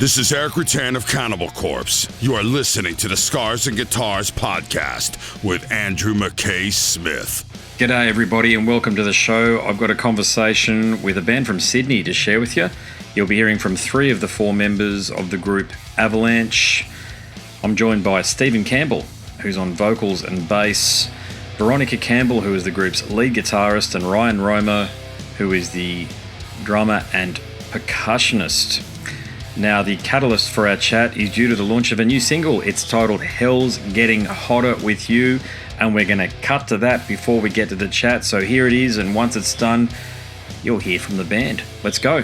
This is Eric Rutan of Cannibal Corpse. You are listening to the Scars and Guitars podcast with Andrew McKay Smith. G'day everybody and welcome to the show. I've got a conversation with a band from Sydney to share with you. You'll be hearing from 3 of the 4 members of the group Avalanche. I'm joined by Steven Campbell, who's on vocals and bass, Veronica Campbell, who is the group's lead guitarist, and Ryan Roma, who is the drummer and percussionist. Now, the catalyst for our chat is due to the launch of a new single. It's titled Hell's Getting Hotter With You, and we're going to cut to that before we get to the chat. So here it is, and once it's done, you'll hear from the band. Let's go.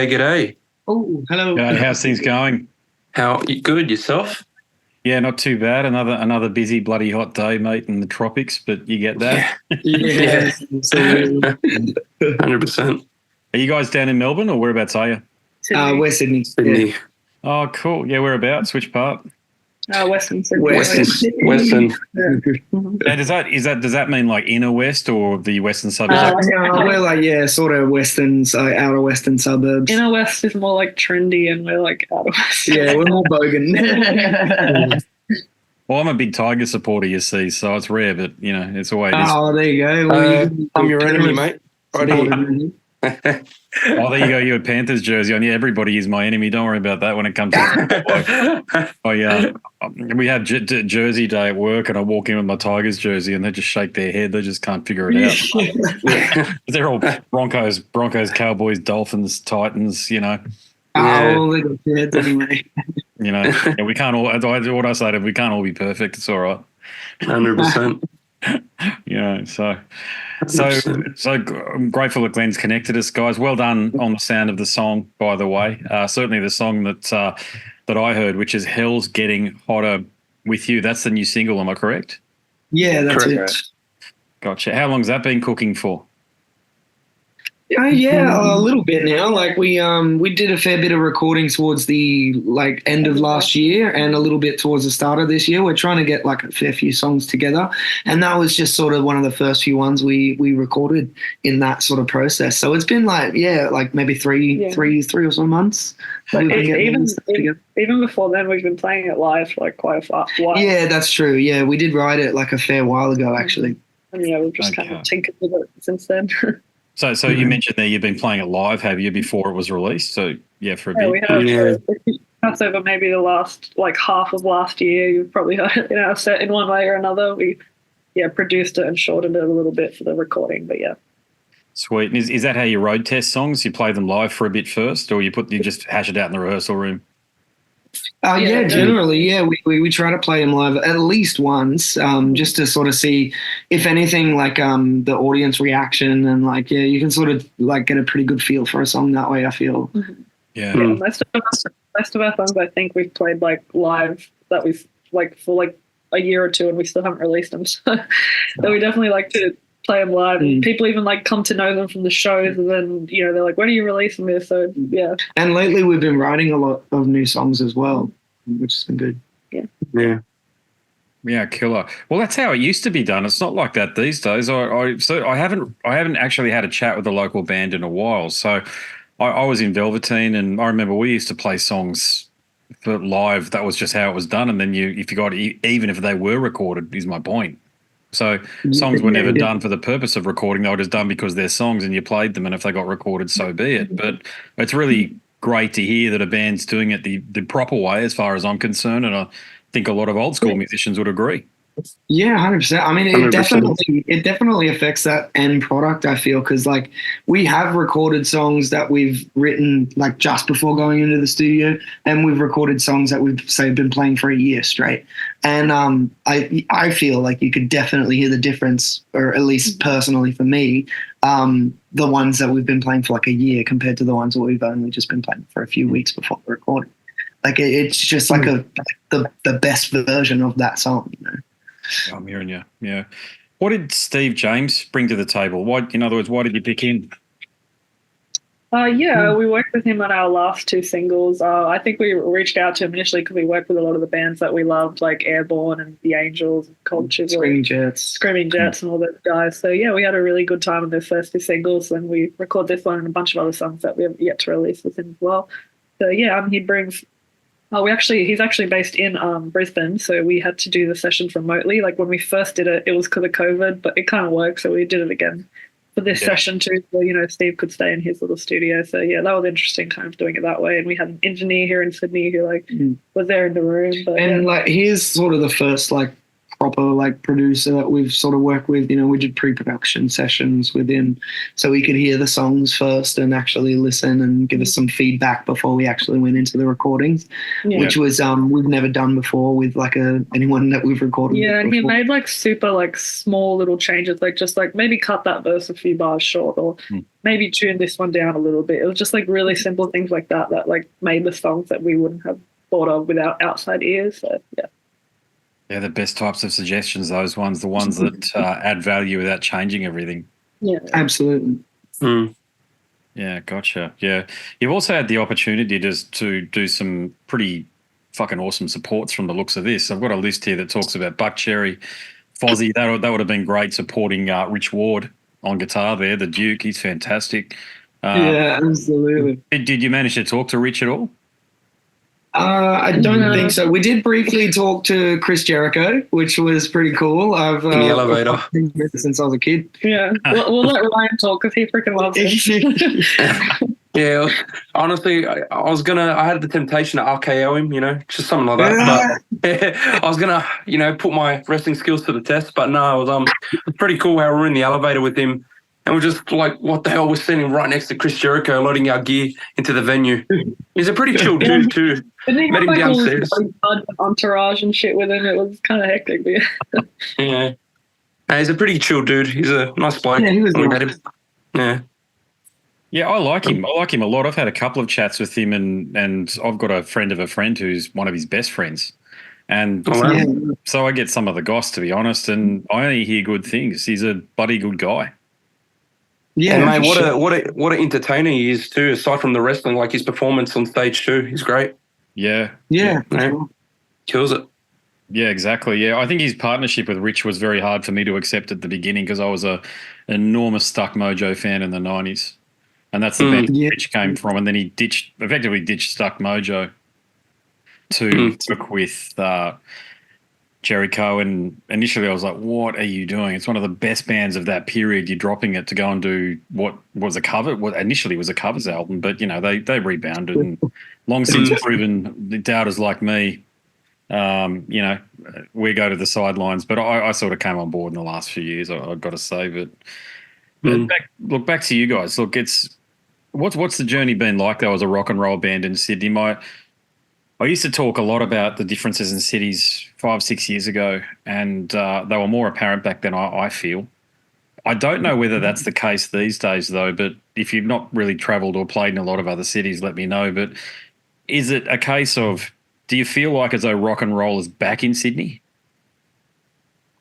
G'day. Oh, hello. How's things going? How good yourself? Yeah, not too bad. Another busy, bloody hot day, mate, in the tropics, but you get that. Yeah, 100%. Are you guys down in Melbourne or whereabouts are you? We're Sydney. Sydney. Yeah. Oh, cool. Yeah, whereabouts? Which part? Western Sydney. Western. Now, does that mean like inner west or the western suburbs? We're like, sort of outer western suburbs. Inner West is more like trendy and we're like outer West. Yeah, we're more bogan. Well, I'm a big Tiger supporter, you see, so it's rare, but, you know, it's always... Oh, there you go. Well, I'm your enemy, mate. Right here. Oh, there you go. You have a Panthers jersey on. Yeah, everybody is my enemy. Don't worry about that when it comes to we had Jersey Day at work, and I walk in with my Tigers jersey, and they just shake their head. They just can't figure it out. They're all Broncos, Cowboys, Dolphins, Titans. You know. Oh, they got kids anyway. You know, we can't all. What I say to them, we can't all be perfect. It's all right. 100%. You I'm grateful that Glenn's connected us, guys. Well done on the sound of the song, by the way. Certainly the song that I heard, which is Hell's Getting Hotter With You. That's the new single, am I correct? Yeah, that's Correct. it. Gotcha. How long's that been cooking for? Yeah, a little bit now. Like we did a fair bit of recording towards the end of last year and a little bit towards the start of this year. We're trying to get like a fair few songs together, and that was just sort of one of the first few ones we recorded in that sort of process. So it's been maybe three or so months. But We've been getting this stuff together. even before then, we've been playing it live for like quite a while. Yeah, that's true. Yeah, we did write it like a fair while ago, actually. And yeah, we've just kind of tinkered with it since then. So you mentioned there you've been playing it live, have you, before it was released? So yeah, for a bit. We have. That's over maybe the last half of last year. You've probably heard it in our set in one way or another. We produced it and shortened it a little bit for the recording, but yeah. Sweet. And is that how you road test songs? You play them live for a bit first, or you just hash it out in the rehearsal room? Generally, we try to play them live at least once, just to sort of see if anything, the audience reaction, and you can sort of get a pretty good feel for a song that way, I feel. Mm-hmm. Yeah. Most of our songs I think we've played live that we've for a year or two, and we still haven't released them. So we definitely like to play them live. And people even come to know them from the shows, and then they're like, when are you releasing this? So yeah. And lately we've been writing a lot of new songs as well, which has been good. Yeah, killer. Well, that's how it used to be done. It's not like that these days. I haven't actually had a chat with a local band in a while. So I was in Velveteen, and I remember we used to play songs for live. That was just how it was done. And then even if they were recorded, is my point. So songs were never done for the purpose of recording. They were just done because they're songs and you played them, and if they got recorded, so be it. But it's really great to hear that a band's doing it the proper way, as far as I'm concerned, and I think a lot of old school musicians would agree. Yeah, 100%. I mean, it definitely affects that end product, I feel, because we have recorded songs that we've written just before going into the studio, and we've recorded songs that we've been playing for a year straight. And I feel like you could definitely hear the difference, or at least personally for me, the ones that we've been playing for a year compared to the ones that we've only just been playing for a few weeks before the recording. It's just the best version of that song, I'm hearing you. Yeah. What did Steve James bring to the table? In other words, why did you pick him? We worked with him on our last two singles. I think we reached out to him initially because we worked with a lot of the bands that we loved, like Airborne and The Angels, Cold Chisel, Screaming Jets, and all those guys. So we had a really good time on their first two singles, and we recorded this one and a bunch of other songs that we have yet to release with him as well. So he brings. He's actually based in Brisbane, so we had to do the sessions remotely. When we first did it, it was because of COVID, but it kind of worked, so we did it again for this session too. So, Steve could stay in his little studio. So, that was interesting kind of doing it that way. And we had an engineer here in Sydney who, was there in the room. But, he's sort of the first, proper producer that we've sort of worked with. We did pre-production sessions with him so we could hear the songs first and actually listen and give us some feedback before we actually went into the recordings, which was we've never done before with anyone that we've recorded with and before. he made super small little changes, maybe cut that verse a few bars short, or maybe tune this one down a little bit. It was just really simple things like that made the songs that we wouldn't have thought of without outside ears. So Yeah, the best types of suggestions, the ones that add value without changing everything. Yeah, absolutely. Yeah, gotcha. Yeah. You've also had the opportunity to do some pretty fucking awesome supports from the looks of this. I've got a list here that talks about Buckcherry, Fozzy. That would have been great supporting Rich Ward on guitar there, the Duke. He's fantastic. Yeah, absolutely. Did you manage to talk to Rich at all? I don't think so. We did briefly talk to Chris Jericho, which was pretty cool. I've in the elevator since I was a kid. Yeah, we'll let Ryan talk because he freaking loves it. Yeah, honestly, I had the temptation to RKO him, just something like that. But I was gonna, put my wrestling skills to the test. But no, it was pretty cool how we were in the elevator with him. And we're just what the hell? We're standing right next to Chris Jericho, loading our gear into the venue. He's a pretty chill dude too. Met him downstairs. All this entourage and shit with him. It was kind of hectic. Yeah. He's a pretty chill dude. He's a nice bloke. Yeah, he was We nice. met him. Yeah. Yeah, I like him. I like him a lot. I've had a couple of chats with him, and I've got a friend of a friend who's one of his best friends. And Oh, wow. so I get some of the goss, to be honest, and I only hear good things. He's a bloody good guy. Yeah, And mate, for what an entertainer he is too. Aside from the wrestling, like his performance on stage too, he's great. Yeah. Yeah. Kills it. Yeah, exactly. Yeah, I think his partnership with Rich was very hard for me to accept at the beginning because I was an enormous Stuck Mojo fan in the 90s. And that's the band Rich came from. And then he effectively ditched Stuck Mojo to work with Jericho. And initially I was like, what are you doing? It's one of the best bands of that period. You're dropping it to go and do what was a cover, what initially was a covers album, but, you know, they rebounded and long since proven the doubters like me, you know, we go to the sidelines. But I sort of came on board in the last few years, I've got to say. But back to you guys. Look, what's the journey been like, though, as a rock and roll band in Sydney? I used to talk a lot about the differences in cities 5-6 years ago, and they were more apparent back then, I feel. I don't know whether that's the case these days, though, but if you've not really travelled or played in a lot of other cities, let me know. But is it a case of, do you feel like as though rock and roll is back in Sydney?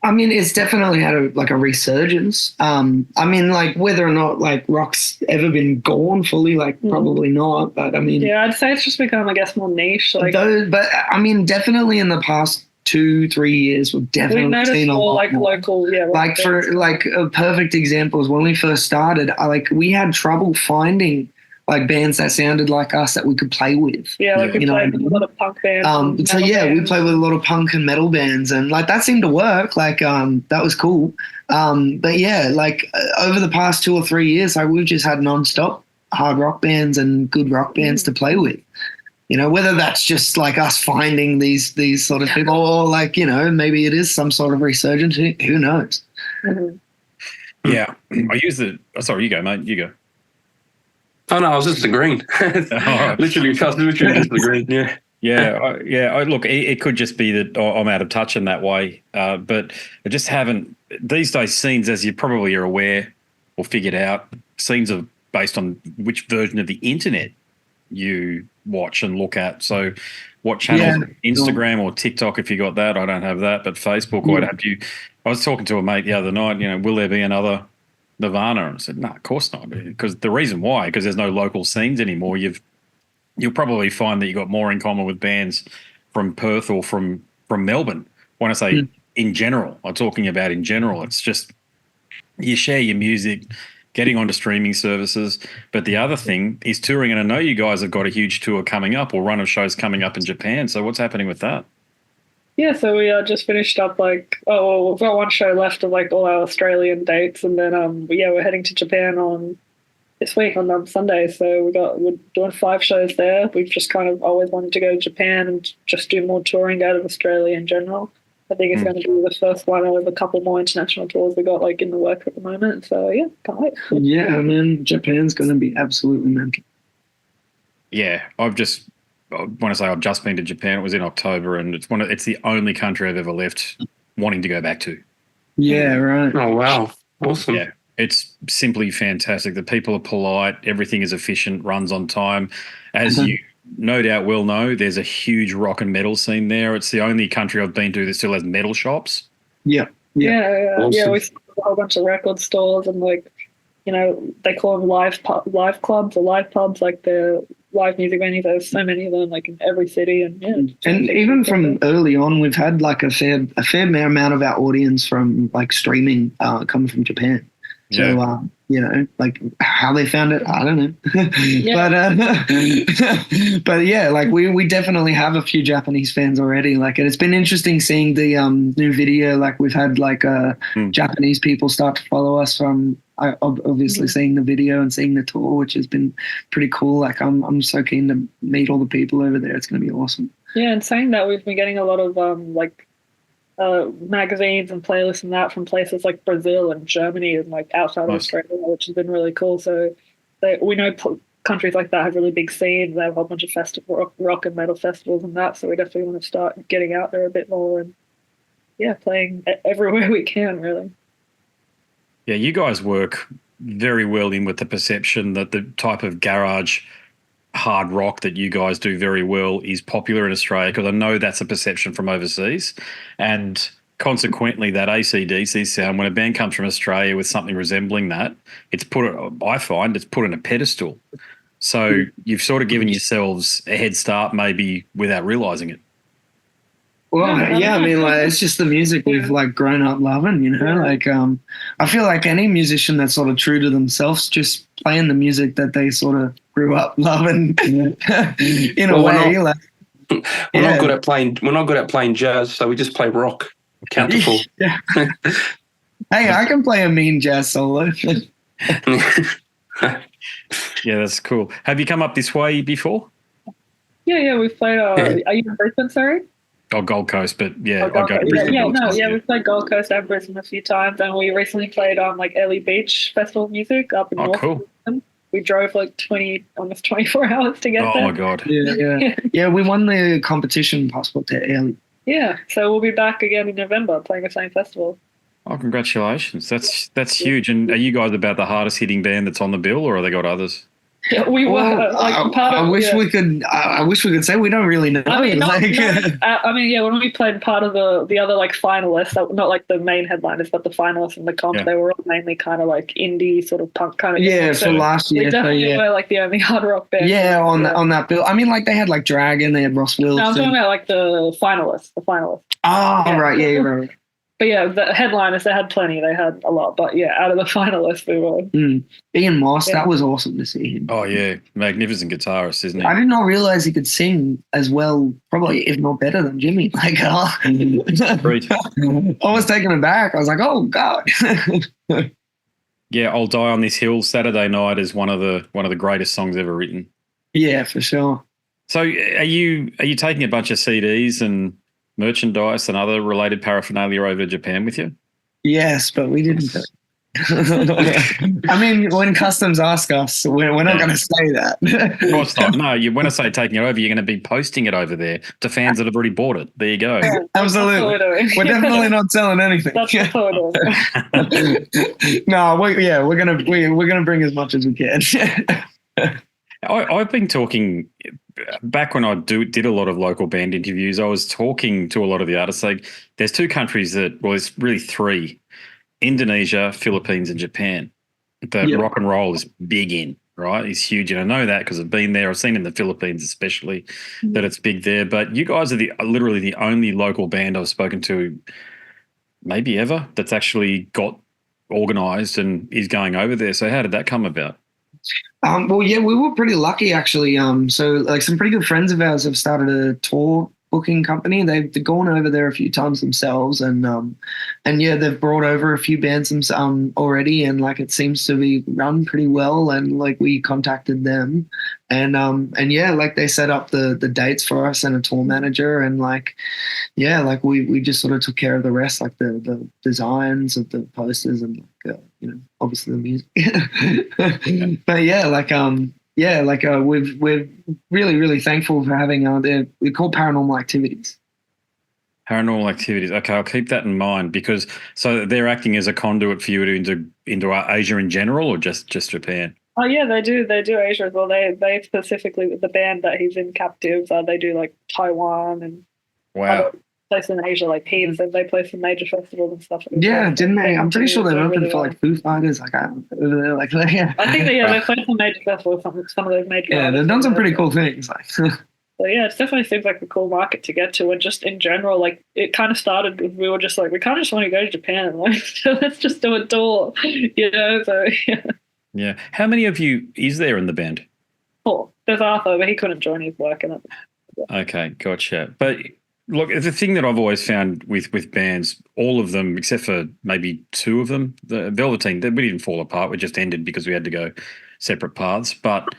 I mean, it's definitely had a resurgence. I mean, like whether or not like rock's ever been gone fully, like probably not. But I mean, yeah, I'd say it's just become, I guess, more niche. Like, but I mean, definitely in the past 2-3 years, we've definitely seen a lot like more. local, Like for like a perfect example is when we first started, we had trouble finding like bands that sounded like us that we could play with. Yeah, like we played with a lot of punk bands. So yeah, we played with a lot of punk and metal bands, and like that seemed to work. Like that was cool. But yeah, like over the past 2 or 3 years, like we've just had nonstop hard rock bands and good rock bands to play with. You know, whether that's just like us finding these sort of people, or like, you know, maybe it is some sort of resurgence. Who knows? Yeah, I use the. Sorry, you go, mate. You go. Oh no, I was just agreeing. Literally just agreeing. Yeah. Yeah. Look, it could just be that I'm out of touch in that way, but I just haven't. These days, scenes, as you probably are aware or figured out, scenes are based on which version of the internet you watch and look at. So, what channels? Instagram or TikTok, if you got that. I don't have that, but Facebook. What have you? I was talking to a mate the other night. You know, will there be another Nirvana? And I said, no, of course not. Because the reason why, because there's no local scenes anymore. You'll probably find that you've got more in common with bands from Perth or from Melbourne. When I say in general, I'm talking about in general. It's just you share your music, getting onto streaming services. But the other thing is touring. And I know you guys have got a huge tour coming up or run of shows coming up in Japan. So what's happening with that? Yeah, so we just finished up we've got one show left of like all our Australian dates, and then we're heading to Japan on this week on Sunday. So we're doing 5 shows there. We've just kind of always wanted to go to Japan and just do more touring out of Australia in general. I think it's going to be the first one out of a couple more international tours we got like in the work at the moment. So yeah, can't wait. Yeah, man, Japan's going to be absolutely mental. Yeah, I want to say I've just been to Japan. It was in October, and it's the only country I've ever left wanting to go back to. Yeah, right. Oh wow, awesome. Yeah, it's simply fantastic. The people are polite. Everything is efficient. Runs on time. As you no doubt will know, there's a huge rock and metal scene there. It's the only country I've been to that still has metal shops. Yeah. Awesome. Yeah. We saw a whole bunch of record stores and like, you know, they call them live clubs or live pubs, like the live music venues. There's so many of them, like in every city, and And even from early on, we've had like a fair amount of our audience from like streaming coming from Japan. So you know, like how they found it, I don't know. But yeah, like we definitely have a few Japanese fans already. Like, and it's been interesting seeing the new video. Like we've had like Japanese people start to follow us from obviously seeing the video and seeing the tour, which has been pretty cool. Like I'm so keen to meet all the people over there. It's going to be awesome. Yeah, and saying that, we've been getting a lot of magazines and playlists and that from places like Brazil and Germany and like outside of Australia, which has been really cool. So we know countries like that have really big scenes. They have a whole bunch of rock and metal festivals and that. So we definitely want to start getting out there a bit more and playing everywhere we can, really. Yeah, you guys work very well in with the perception that the type of garage hard rock that you guys do very well is popular in Australia, because I know that's a perception from overseas. And consequently, that AC/DC sound, when a band comes from Australia with something resembling that, I find it's put on a pedestal. So you've sort of given yourselves a head start maybe without realising it. Well, yeah, I mean, like, it's just the music we've like grown up loving, you know. Like, I feel like any musician that's sort of true to themselves, just playing the music that they sort of grew up loving, in a way. We're not good at playing. We're not good at playing jazz, so we just play rock. Counterful. Yeah. Hey, I can play a mean jazz solo. Yeah, that's cool. Have you come up this way before? Yeah, we've played. Are you in Brisbane, sorry? Oh, Gold Coast, but yeah, Gold Coast. We've played Gold Coast and Brisbane a few times, and we recently played on like Ellie Beach Festival of Music up in North. Cool. Brisbane. We drove like almost 24 hours to get there. Oh my god. Yeah, we won the competition passport to Ellie. Yeah, so we'll be back again in November playing the same festival. Oh, congratulations! That's huge. And are you guys about the hardest hitting band that's on the bill, or have they got others? Yeah, we were. I wish we could say. We don't really know. I mean, when we played part of the other like finalists, not like the main headliners, but the finalists in the comp, they were all mainly kind of like indie sort of punk kind of. Yeah, for last year. We definitely were like the only hard rock band. Yeah, on that bill. I mean, like they had like Dragon, they had Ross Wilson. No, I'm talking about like the finalists. Oh, right, yeah, right. But yeah, the headliners, they had plenty. They had a lot. But yeah, out of the finalists, we were. Ian Moss, that was awesome to see him. Oh, yeah. Magnificent guitarist, isn't he? I did not realize he could sing as well, probably, if not better than Jimmy. Like, Great. I was taken aback. I was like, oh, God. Yeah, I'll Die on This Hill Saturday Night is one of the greatest songs ever written. Yeah, for sure. So are you taking a bunch of CDs and merchandise and other related paraphernalia over to Japan with you? Yes, but we didn't. I mean, when customs ask us, we're not going to say that. Of course not. No, when I say taking it over, you're going to be posting it over there to fans that have already bought it. There you go. Absolutely. We're definitely not selling anything. That's No, we're gonna bring as much as we can. I've been talking back when I did a lot of local band interviews. I was talking to a lot of the artists. Like, there's two countries it's really three: Indonesia, Philippines, and Japan. That rock and roll is big in, right? It's huge, and I know that because I've been there. I've seen in the Philippines, especially, that it's big there. But you guys are literally the only local band I've spoken to, maybe ever, that's actually got organised and is going over there. So how did that come about? Well, yeah, we were pretty lucky actually. So like some pretty good friends of ours have started a tour booking company. They've gone over there a few times themselves, and yeah, they've brought over a few bands already, and like it seems to be run pretty well. And like we contacted them, and yeah, like they set up the dates for us and a tour manager, and like yeah, like we just sort of took care of the rest, like the designs of the posters and like obviously the music. But yeah, like we're really, really thankful for having they're called Paranormal Activities. Paranormal Activities. Okay, I'll keep that in mind, because so they're acting as a conduit for you into Asia in general, or just Japan? Oh yeah, they do Asia as well. They specifically, with the band that he's in captive, they do like Taiwan and wow. Places in Asia like Heaves, and they play some major festivals and stuff. Yeah, didn't they? I'm pretty sure they're open for like Foo Fighters, like over there, like yeah. I think they played some major festivals, some of those major. Yeah, they've done some pretty cool things. Like. So yeah, it definitely seems like a cool market to get to, and just in general, like it kind of started with we were just like we kind of just want to go to Japan, like so let's just do a tour, So yeah. Yeah, how many of you is there in the band? 4. There's Arthur, but he couldn't join his work in it. Okay, gotcha. But look, the thing that I've always found with bands, all of them, except for maybe 2 of them, the Velveteen, we didn't fall apart. We just ended because we had to go separate paths. But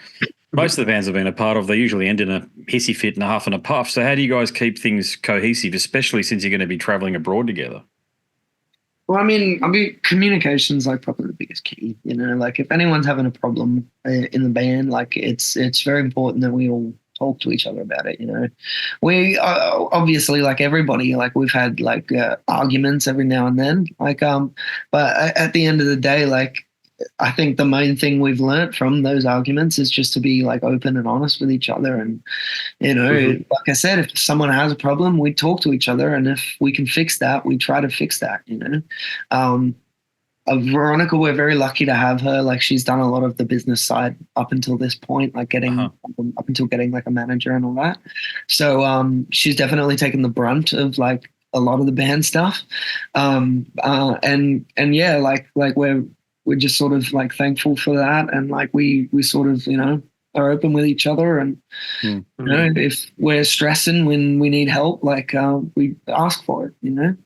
most of the bands I've been a part of, they usually end in a hissy fit and a huff and a puff. So how do you guys keep things cohesive, especially since you're going to be traveling abroad together? Well, I mean, communication's like probably the biggest key. Like if anyone's having a problem in the band, like it's very important that we all talk to each other about it. You know, we obviously, like everybody, like we've had like arguments every now and then, like but at the end of the day, like I think the main thing we've learnt from those arguments is just to be like open and honest with each other. And, you know, like I said, if someone has a problem, we talk to each other. And if we can fix that, we try to fix that, you know. Veronica, we're very lucky to have her. Like she's done a lot of the business side up until this point, like getting up until getting like a manager and all that. So she's definitely taken the brunt of like a lot of the band stuff. And yeah, like we're just sort of like thankful for that. And like we sort of, you know, are open with each other. And, you know, if we're stressing when we need help, like we ask for it, you know?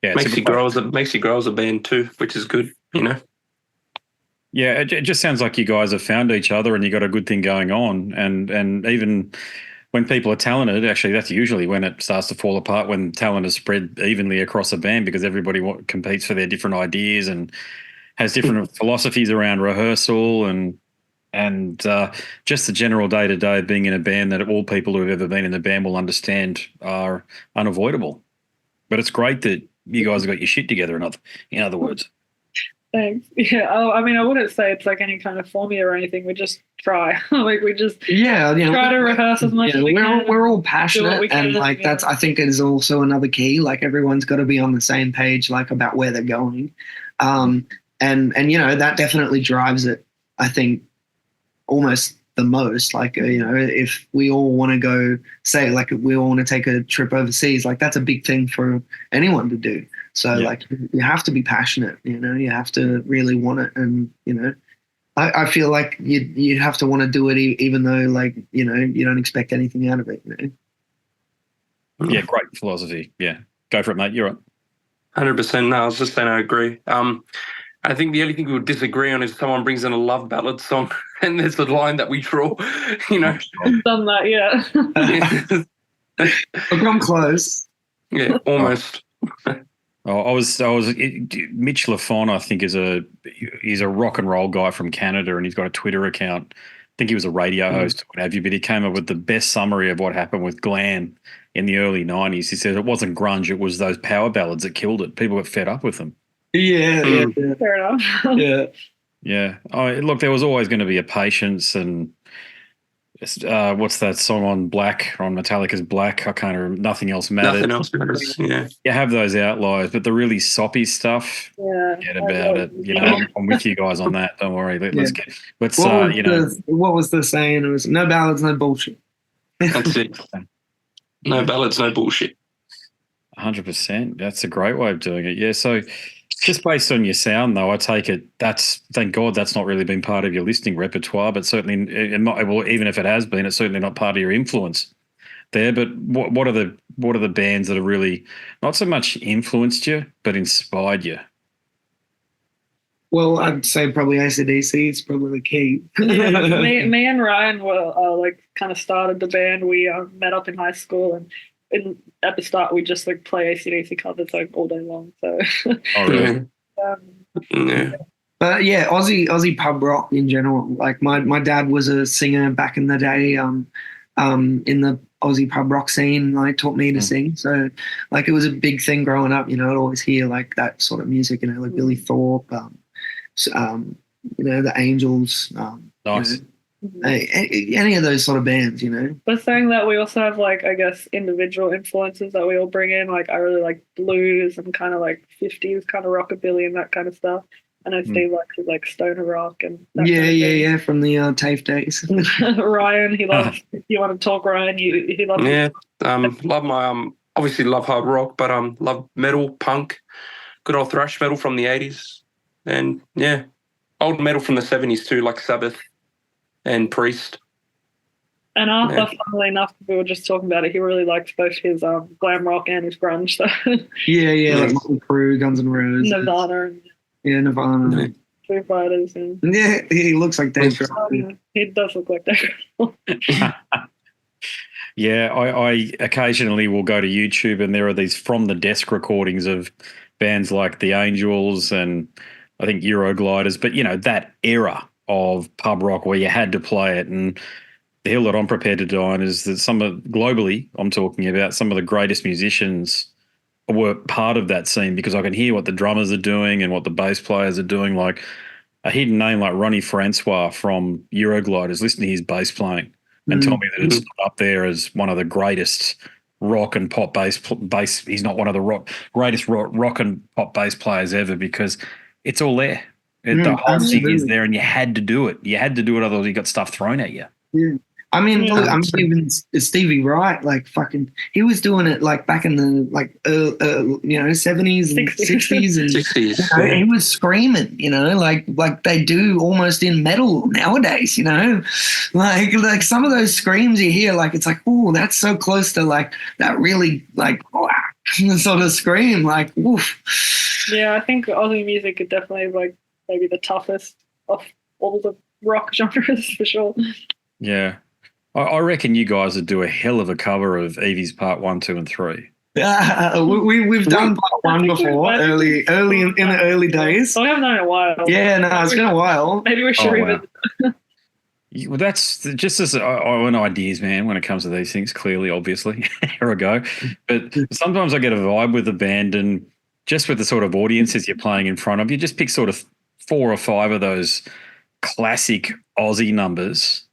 Yeah, makes you grow as a band too, which is good, you know? Yeah, it just sounds like you guys have found each other and you got a good thing going on. And even when people are talented, actually, that's usually when it starts to fall apart, when talent is spread evenly across a band because everybody competes for their different ideas and has different philosophies around rehearsal and just the general day-to-day of being in a band that all people who have ever been in the band will understand are unavoidable. But it's great that you guys have got your shit together, in other words. Thanks. Yeah. I mean, I wouldn't say it's like any kind of formula or anything. We just try. Like we just you know, try to rehearse as much as we can. We're all passionate, and like that's I think is also another key. Like everyone's got to be on the same page, like about where they're going, and you know that definitely drives it. I think almost the most. Like you know, if we all want to go, say like we all want to take a trip overseas, like that's a big thing for anyone to do. So like you have to be passionate, you know, you have to really want it. And, you know, I feel like you have to want to do it even though like, you know, you don't expect anything out of it. You know? Yeah, great philosophy. Yeah. Go for it, mate. You're right. 100%. No, I was just saying I agree. I think the only thing we would disagree on is someone brings in a love ballad song and there's a line that we draw, you know. I've done that, yeah. I'm close. Yeah, almost. I was Mitch Lafon, I think, he's a rock and roll guy from Canada, and he's got a Twitter account. I think he was a radio host or what have you, but he came up with the best summary of what happened with glam in the early 90s. He said it wasn't grunge, it was those power ballads that killed it. People got fed up with them. Yeah. Fair enough. Yeah. Yeah. Look, there was always going to be a patience and what's that song on Black, on Metallica's Black? I can't remember. Nothing else matters. Nothing else matters. Yeah. You have those outliers, but the really soppy stuff, forget about it. You know, I'm with you guys on that. Don't worry. Let's you know. What was the saying? It was no ballads, no bullshit. That's it. No ballads, no bullshit. 100%. That's a great way of doing it. Yeah. So just based on your sound, though, I take it thank God that's not really been part of your listening repertoire, but certainly, even if it has been, it's certainly not part of your influence there. But what are the bands that have really not so much influenced you, but inspired you? Well, I'd say probably AC/DC is probably the key. Yeah, me and Ryan were like kind of started the band. We met up in high school, and at the start we just like play AC/DC covers like all day long. So, oh really? Yeah. But yeah, Aussie pub rock in general. Like my dad was a singer back in the day. In the Aussie pub rock scene, like taught me to sing. So like it was a big thing growing up. You know, I'd always hear like that sort of music. You know, like Billy Thorpe. You know, the Angels. Nice. You know, any of those sort of bands, you know. But saying that, we also have like I guess individual influences that we all bring in. Like I really like blues and kind of like 50s kind of rockabilly and that kind of stuff. I know Steve likes his like stoner rock and that yeah from the TAFE days. Ryan, he loves. If you want to talk, Ryan, he loves. Yeah, love my obviously love hard rock, but love metal, punk, good old thrash metal from the 80s, and yeah, old metal from the 70s too, like Sabbath and Priest. And Arthur, funnily enough, we were just talking about it. He really likes both his glam rock and his grunge. So yeah, like Motley Crue, Guns N' Roses, Nirvana. Yeah, Nirvana. Foo Fighters. And yeah, he looks like Dave Grohl. He does look like Dave Grohl. Yeah, I occasionally will go to YouTube and there are these from the desk recordings of bands like the Angels and I think Eurogliders, but you know that era of pub rock where you had to play it, and the hill that I'm prepared to die on is that globally, I'm talking about some of the greatest musicians were part of that scene, because I can hear what the drummers are doing and what the bass players are doing. Like a hidden name like Ronnie Francois from Eurogliders, listen to his bass playing and tell me that it's up there as one of the greatest rock and pop bass. He's not one of the greatest rock and pop bass players ever, because it's all there. The whole thing is there, and you had to do it. You had to do it, otherwise you got stuff thrown at you. Yeah. I mean, look, even Stevie Wright, like fucking, he was doing it like back in the 70s and 60s and 60s. He was screaming, like they do almost in metal nowadays, like some of those screams you hear, like it's like, oh, that's so close to like that really like sort of scream, like woof. Yeah, I think Aussie music is definitely like maybe the toughest of all the rock genres for sure. Yeah. I reckon you guys would do a hell of a cover of Evie's Part 1, 2, and 3. We've done Part 1 before, early in the early days. I haven't done it in a while. Yeah, no, it's been a while. Maybe we should revisit. Well, that's just as an ideas, man, when it comes to these things, clearly, obviously. Here I go. But sometimes I get a vibe with the band, and just with the sort of audiences you're playing in front of, you just pick sort of 4 or 5 of those classic Aussie numbers,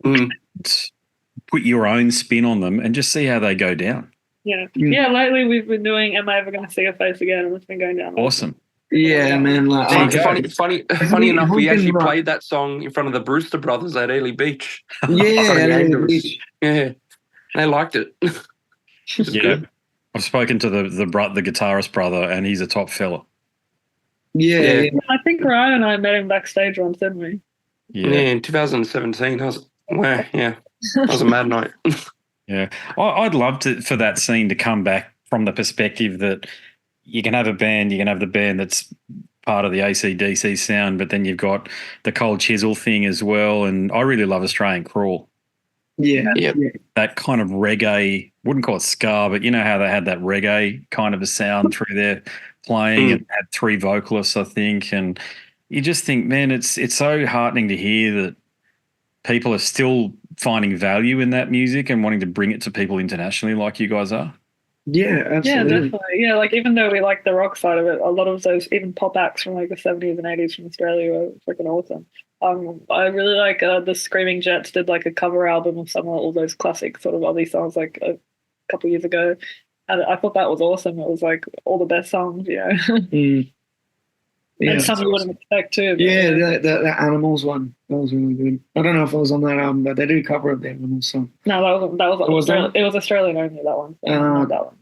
put your own spin on them, and just see how they go down. Yeah. Lately we've been doing "Am I Ever Going to See Your Face Again?" and it's been going down. Awesome. Yeah, man. Like, funny enough, we actually played that song in front of the Brewster brothers at Ely Beach. Yeah, they liked it. Good. I've spoken to the guitarist brother, and he's a top fella. Yeah. I think Ryan and I met him backstage once, didn't we? Yeah, in 2017. That was a mad night. Yeah, I'd love for that scene to come back from the perspective that you can have a band, you can have the band that's part of the AC/DC sound, but then you've got the Cold Chisel thing as well. And I really love Australian Crawl. Yeah. That kind of reggae, wouldn't call it ska, but you know how they had that reggae kind of a sound through their playing and had 3 vocalists, I think. And you just think, man, it's so heartening to hear that people are still finding value in that music and wanting to bring it to people internationally like you guys are. Yeah, absolutely. Yeah, definitely. Yeah, like even though we like the rock side of it, a lot of those even pop acts from like the 70s and 80s from Australia were freaking awesome. I really like the Screaming Jets did like a cover album of some of all those classic sort of Aussie songs like a couple of years ago. And I thought that was awesome. It was like all the best songs, Yeah, and some you wouldn't expect too. Yeah, the Animals one, that was really good. I don't know if it was on that album, but they do cover of the Animals song. No, it was Australian only, that one. That one.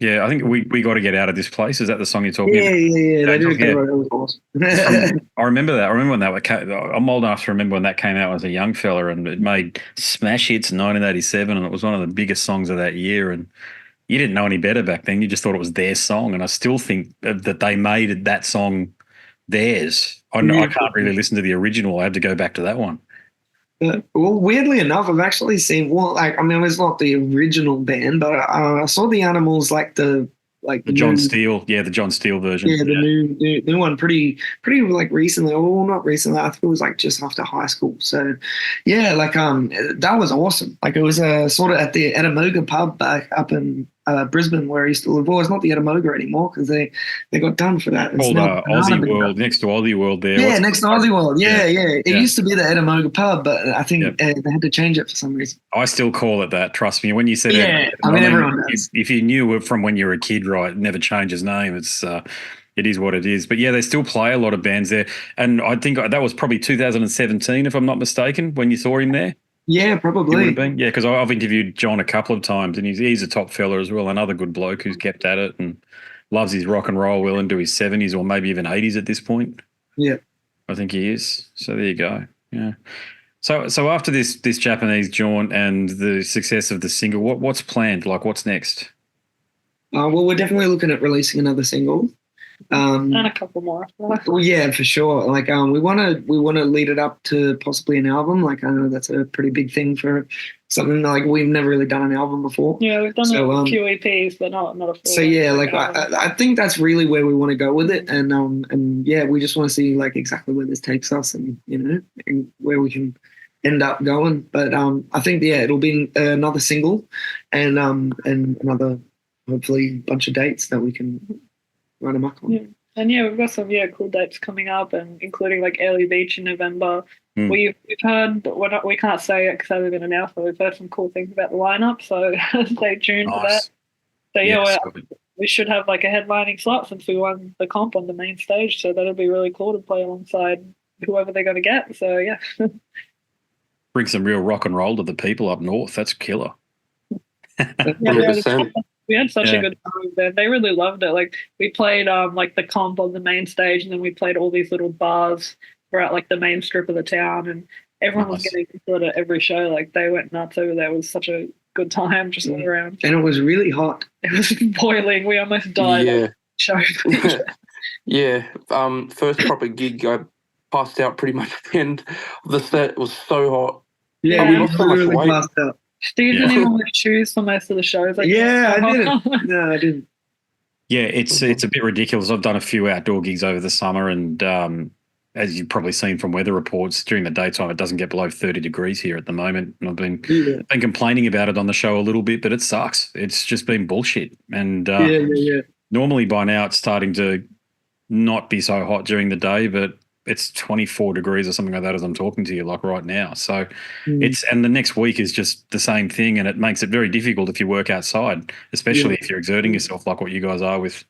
Yeah, I think we got to get out of this place. Is that the song you're talking about? Yeah. They do cover it. It was awesome. I remember that. I remember when that came. I'm old enough to remember when that came out as a young fella, and it made smash hits in 1987, and it was one of the biggest songs of that year. And you didn't know any better back then. You just thought it was their song, and I still think that they made that song theirs. I can't really listen to the original. I have to go back to that one. Well, weirdly enough, I've actually seen. Well, like I mean, it's not the original band, but I saw the Animals like the John Steele, the John Steele version. Yeah, the new one, pretty like recently. Well, not recently. I think it was like just after high school. So, yeah, like that was awesome. Like it was sort of at the Etamoga pub back up in Brisbane where I used to live. Well, it's not the Etamoga anymore because they got done for that. It's called Aussie World, next to Aussie World there. Yeah, next to Aussie World. Yeah. It used to be the Etamoga pub, but I think they had to change it for some reason. I still call it that. Trust me. When you said everyone does. If you knew it from when you were a kid, right, never change his name. It is what it is. But yeah, they still play a lot of bands there. And I think that was probably 2017, if I'm not mistaken, when you saw him there. Yeah, probably. Yeah, because I've interviewed John a couple of times, and he's a top fella as well, another good bloke who's kept at it and loves his rock and roll well into his 70s or maybe even 80s at this point. Yeah. I think he is. So there you go. Yeah. So after this Japanese jaunt and the success of the single, what's planned? Like, what's next? Well, we're definitely looking at releasing another single. And a couple more. Well, yeah, for sure. Like, we want to lead it up to possibly an album. Like, I know that's a pretty big thing for something like we've never really done an album before. Yeah, we've done a few EPs, but not a full. So yeah, like I think that's really where we want to go with it, and yeah, we just want to see like exactly where this takes us, and and where we can end up going. But I think it'll be another single, and another hopefully bunch of dates that we can run amok on. Yeah. And we've got some cool dates coming up, and including like Early Beach in November. We've heard, we can't say it because it hasn't been announced, but we've heard some cool things about the lineup. So stay tuned for that. So we should have like a headlining slot since we won the comp on the main stage. So that'll be really cool to play alongside whoever they're going to get. So yeah, bring some real rock and roll to the people up north. That's killer. We had such a good time there. They really loved it. Like we played like the comp on the main stage, and then we played all these little bars throughout like the main strip of the town, and everyone was getting into it at every show. Like they went nuts over there. It was such a good time just all around. And it was really hot. It was boiling. We almost died. Yeah. Show. First proper gig, I passed out pretty much at the end of the set. It was so hot. Yeah, we lost so much weight. Passed out. Steve didn't even wear shoes for most of the shows. I didn't. No, I didn't. Yeah, it's a bit ridiculous. I've done a few outdoor gigs over the summer, and as you've probably seen from weather reports, during the daytime it doesn't get below 30 degrees here at the moment. And I've been complaining about it on the show a little bit, but it sucks. It's just been bullshit. And normally by now it's starting to not be so hot during the day, but it's 24 degrees or something like that as I'm talking to you, like right now. So and the next week is just the same thing, and it makes it very difficult if you work outside, especially if you're exerting yourself like what you guys are with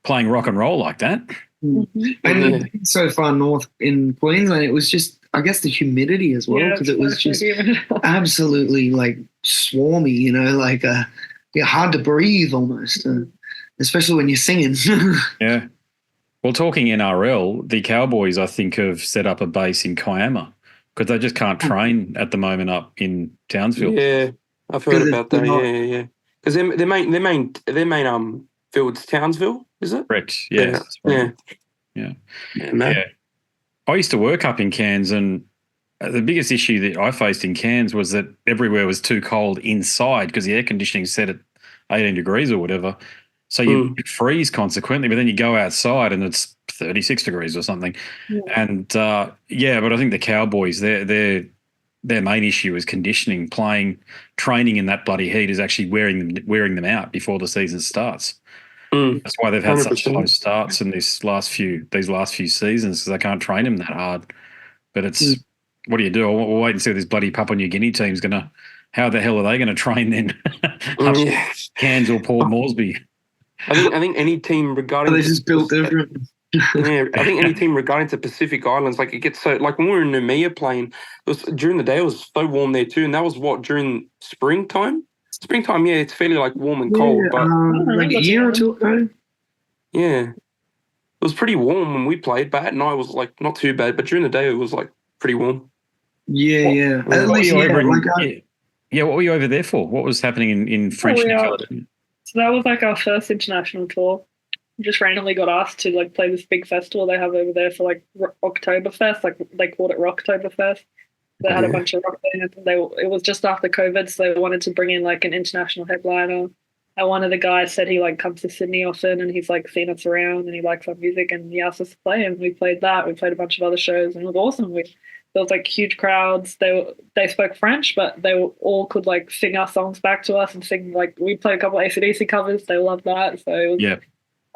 playing rock and roll like that. And so far north in Queensland, it was just, I guess, the humidity as well, because it was just absolutely like swarmy, like hard to breathe almost, especially when you're singing. Yeah. Well, talking NRL, the Cowboys, I think, have set up a base in Kiama because they just can't train at the moment up in Townsville. Yeah, I've heard about that. Yeah. Because their main field's Townsville, is it? Correct. Yeah. Yeah. I used to work up in Cairns, and the biggest issue that I faced in Cairns was that everywhere was too cold inside because the air conditioning set at 18 degrees or whatever. So you freeze consequently, but then you go outside and it's 36 degrees or something. Yeah. And but I think the Cowboys, their main issue is conditioning. Training in that bloody heat is actually wearing them out before the season starts. That's why they've had 100%. Such slow starts in these last few seasons, because they can't train them that hard. But it's what do you do? We'll wait and see what this bloody Papua New Guinea team's gonna. How the hell are they going to train then? Cairns or Port Moresby? I think any team regarding they just built different. I think any team regarding to Pacific Islands, like it gets so like when we were in Noumea playing, it was during the day it was so warm there too, and that was during springtime. Springtime, it's fairly like warm and cold, but like a year or two ago. Yeah, it was pretty warm when we played, but at night it was like not too bad, but during the day it was like pretty warm. Yeah. At least what were you over there for? What was happening in French New Caledonia? So that was like our first international tour. We just randomly got asked to like play this big festival they have over there for like Oktoberfest. Like they called it Rocktoberfest. They had a bunch of rock bands. It was just after COVID, so they wanted to bring in like an international headliner. And one of the guys said he like comes to Sydney often, and he's like seen us around, and he likes our music, and he asked us to play, and we played that. We played a bunch of other shows, and it was awesome. There was like huge crowds. They spoke French, but they all could like sing our songs back to us and sing like we played a couple of AC/DC covers. They loved that, so it was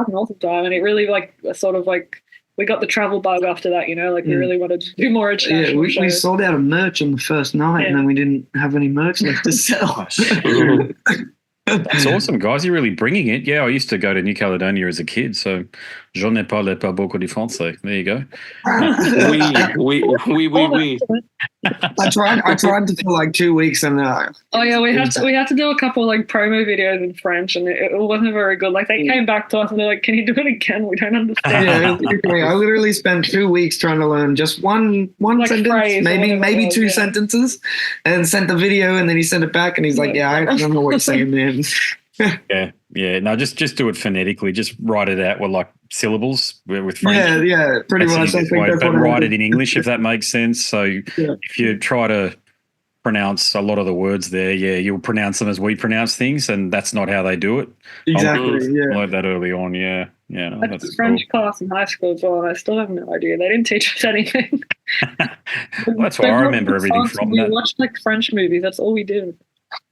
an awesome time. And it really like sort of like we got the travel bug after that, like we really wanted to do more international shows. We sold out of merch on the first night, and then we didn't have any merch left to sell. That's awesome, guys. You're really bringing it. Yeah, I used to go to New Caledonia as a kid, so je ne parle pas beaucoup de français. There you go. Oui. I tried to for like 2 weeks, and we had to do a couple like promo videos in French, and it wasn't very good. Like they came back to us and they're like, "Can you do it again? We don't understand." Yeah, I literally spent 2 weeks trying to learn just one like sentence, phrase, maybe two sentences, and sent the video, and then he sent it back, and he's like, "Yeah, I don't know what you're saying, man." Yeah. No, just do it phonetically. Just write it out with like syllables with French. Yeah, pretty much. But write it in English if that makes sense. So if you try to pronounce a lot of the words there. Yeah, you'll pronounce them as we pronounce things, and that's not how they do it. Exactly. I learned that early on. Yeah. No, I had a French class in high school as well, and I still have no idea. They didn't teach us anything. Well, that's why I remember everything from we that. We watched like French movies. That's all we did.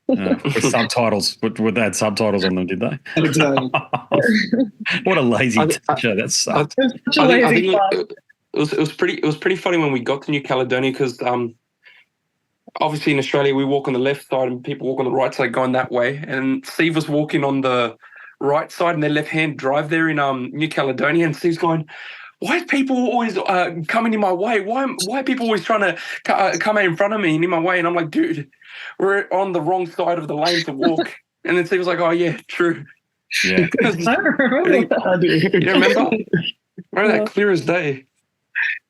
With subtitles. Would they have subtitles on them, did they? Exactly. What a lazy teacher. That sucked. It was such a lazy class. It was pretty funny when we got to New Caledonia because obviously in Australia we walk on the left side and people walk on the right side going that way. And Steve was walking on the right side and their left hand drive there in New Caledonia, and Steve's going, why are people always coming in my way? Why are people always trying to come out in front of me and in my way? And I'm like, dude, we're on the wrong side of the lane to walk. And then Steve was like, oh yeah, true. Yeah. I don't remember that. You don't remember? Remember that clear as day.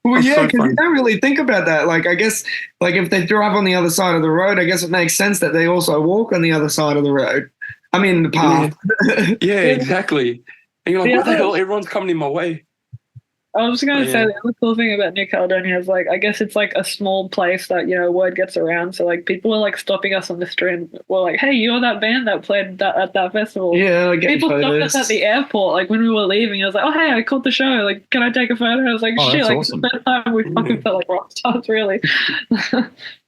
Well, That's yeah, so because funny. you don't really think about that. Like, I guess, like if they drive on the other side of the road, I guess it makes sense that they also walk on the other side of the road. I mean, the path. Yeah, exactly. And you're like, what the hell? Everyone's coming in my way. I was going to say the other cool thing about New Caledonia is like I guess it's like a small place that word gets around. So like people are like stopping us on the street. And we're like, hey, you're that band that played at that festival. Yeah, like people stopped us at the airport. Like when we were leaving, I was like, oh hey, I caught the show. Like, can I take a photo? I was like, shit, like awesome. the first time we fucking felt like rock stars, really.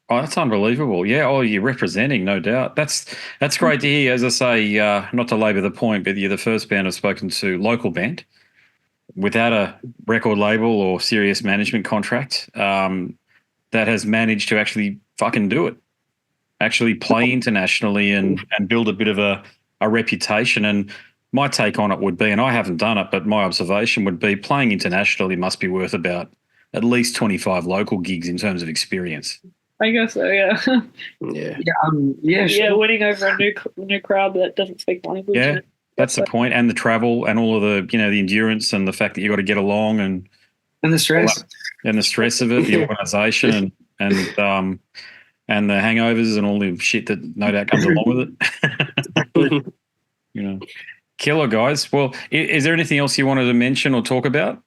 Oh, that's unbelievable. Yeah, you're representing, no doubt. That's great to hear. As I say, not to labour the point, but you're the first band I've spoken to, local band, without a record label or serious management contract, that has managed to actually fucking do it, actually play internationally and build a bit of a reputation. And my take on it would be, and I haven't done it, but my observation would be playing internationally must be worth about at least 25 local gigs in terms of experience. I guess so, yeah. Yeah. Sure. Winning over a new crowd that doesn't speak language. Yeah, that's the point. And the travel and all of the, the endurance and the fact that you got to get along and the stress. And the stress of it, the organisation and the hangovers and all the shit that no doubt comes along with it. Killer, guys. Well, is there anything else you wanted to mention or talk about?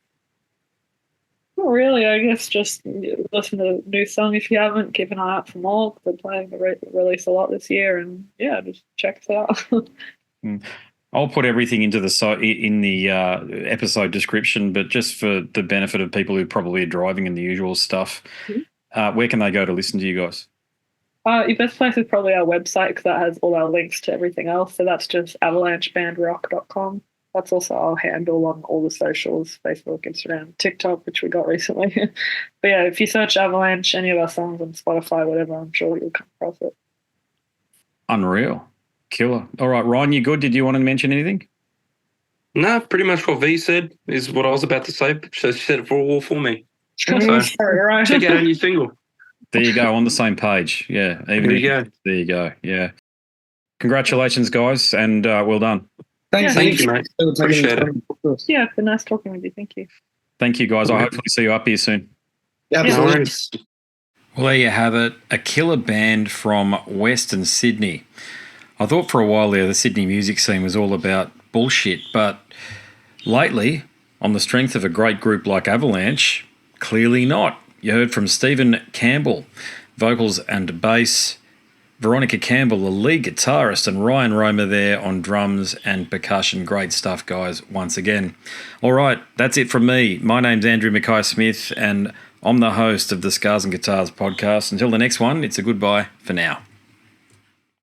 Not really. I guess just listen to the new song if you haven't. Keep an eye out for more. They're planning to release a lot this year, and yeah, just check us out. I'll put everything into the episode description, but just for the benefit of people who probably are driving and the usual stuff, where can they go to listen to you guys? Your best place is probably our website because that has all our links to everything else. So that's just avalanchebandrock.com. That's also our handle on all the socials, Facebook, Instagram, TikTok, which we got recently. But yeah, if you search Avalanche, any of our songs on Spotify, whatever, I'm sure you'll come across it. Unreal. Killer. All right, Ryan, you good? Did you want to mention anything? No, pretty much what V said is what I was about to say. So she said it all for me. So Right. check out a new single. There you go, on the same page. Yeah. There you go. There you go. Yeah. Congratulations, guys, and well done. Thank you, mate. Appreciate it. Yeah, it's been nice talking with you. Thank you. Thank you, guys. I'll hopefully see you up here soon. Absolutely. Well, there you have it. A killer band from Western Sydney. I thought for a while there the Sydney music scene was all about bullshit, but lately, on the strength of a great group like Avalanche, clearly not. You heard from Steven Campbell, vocals and bass, Veronica Campbell, the lead guitarist, and Ryan Roma there on drums and percussion. Great stuff, guys, once again. All right, that's it from me. My name's Andrew Mackay-Smith, and I'm the host of the Scars and Guitars podcast. Until the next one, it's a goodbye for now.